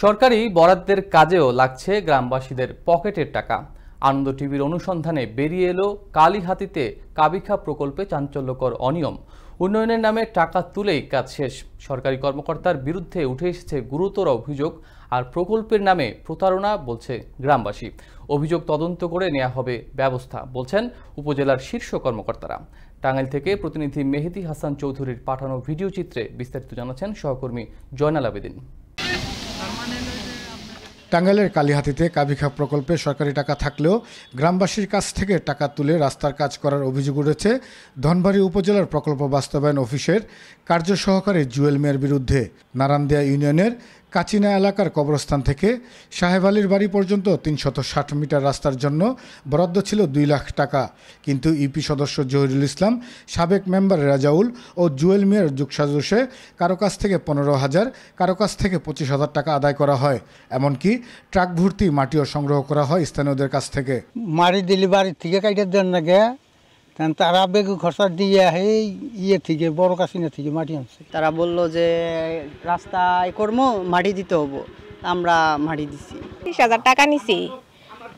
সরকারি বরাদ্দের কাজেও লাগছে গ্রামবাসীদের পকেটের টাকা। আনন্দ টিভির অনুসন্ধানে বেরিয়ে এলো কালীহাতিতে কাবিখা প্রকল্পে চাঞ্চল্যকর অনিয়ম। উন্নয়নের নামে টাকা তুলেই কাজ শেষ। সরকারি কর্মকর্তার বিরুদ্ধে উঠে এসেছে গুরুতর অভিযোগ, আর প্রকল্পের নামে প্রতারণা বলছে গ্রামবাসী। অভিযোগ তদন্ত করে নেওয়া হবে ব্যবস্থা বলছেন উপজেলার শীর্ষ কর্মকর্তারা। টাঙ্গাইল থেকে প্রতিনিধি মেহেদী হাসান চৌধুরীর পাঠানো ভিডিও চিত্রে বিস্তারিত জানাচ্ছেন সহকর্মী জয়নাল আবেদিন। টাঙ্গাইলের কালীহাতিতে কাবিখা প্রকল্পে সরকারি টাকা থাকলেও গ্রামবাসীর কাছ থেকে টাকা তুলে রাস্তার কাজ করার অভিযোগ উঠেছে ধনবাড়ী উপজেলার প্রকল্প বাস্তবায়ন অফিসের কার্য সহকারী জুয়েল মিয়ার বিরুদ্ধে। নারান্দিয়া ইউনিয়নের কাচিনা এলাকার কবরস্থান থেকে সাহেব আলীর বাড়ি পর্যন্ত ৩৬০ মিটার রাস্তার জন্য বরাদ্দ ছিল ২ লাখ টাকা, কিন্তু ইউপি সদস্য জহিরুল ইসলাম, সাবেক মেম্বার রাজাউল ও জুয়েল মিয়ার যুগসাজশে কারো কাছ থেকে ১৫,০০০, কারো কাছ থেকে ২৫,০০০ টাকা আদায় করা হয়। এমনকি ট্রাক ভর্তি মাটিও সংগ্রহ করা হয় স্থানীয়দের কাছ থেকে। মারি দিলি বাড়ি থেকে কাইটার দেন না গে, তারা বেগু খরচা দিয়ে ইয়ে থেকে বড় কাছিনা থেকে মাটি আনছে। তারা বলল যে রাস্তায় কর্ম মাটি দিতে হবো, আমরা মাটি দিছি। ৩০,০০০ টাকা নিছি,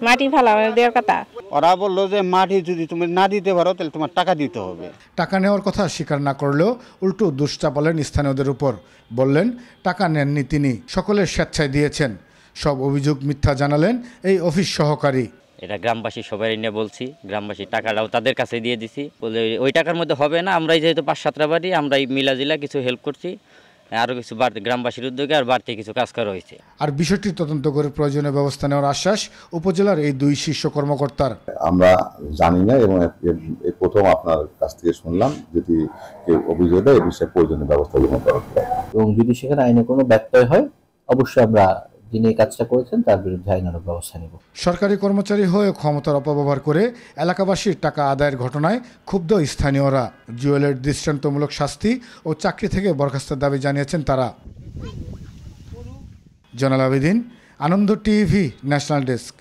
মাটি ফেলা দেওয়ার কথা। ওরা বললো যে মাটি যদি তুমি না দিতে পারো তাহলে তোমার টাকা দিতে হবে। টাকা নেওয়ার কথা স্বীকার না করলেও উল্টো দোষ চাপালেন স্থানীয়দের উপর। বললেন টাকা নেননি তিনি, সকলের স্বেচ্ছায় দিয়েছেন। সব অভিযোগ মিথ্যা জানালেন এই অফিস সহকারী। এটা গ্রামবাসী সবাই নিয়ে বলছি, গ্রামবাসী টাকাটাও তাদের কাছে দিয়ে দিছি। বলে ওই টাকার মধ্যে হবে না, আমরাই যেহেতু ৫-৭টা বাড়ি, আমরাই মিলাজিলা কিছু হেল্প করছি, আরও কিছু বাড়তি গ্রামবাসীর উদ্যোগে আর বাড়তি কিছু কাজ করা হয়েছে। আর বিষয়টি তদন্ত করে প্রয়োজনীয় ব্যবস্থা নেওয়ার আশ্বাস উপজেলার এই দুই শীর্ষ কর্মকর্তার। আমরা জানি না এবং এই প্রথম আপনার কাছ থেকে শুনলাম, যদি কেউ অভিযোগ দেয় এই বিষয়ে প্রয়োজনীয় ব্যবস্থা গ্রহণ করা হবে এবং যদি সেখানে আইনে কোনো ব্যত্যয় হয় অবশ্যই আমরা যিনি এই কাজটা করেছেন তার বিরুদ্ধে আইনানুগ ব্যবস্থা নেব। সরকারি কর্মচারী হয়ে ক্ষমতার অপব্যবহার করে এলাকাবাসীর টাকা আদায়ের ঘটনায় ক্ষুব্ধ স্থানীয়রা। জুয়েলের দৃষ্টান্তমূলক শাস্তি ও চাকরি থেকে বরখাস্তের দাবি জানিয়েছেন তারা। জয়নাল আবেদিন, আনন্দ টিভি, ন্যাশনাল ডেস্ক।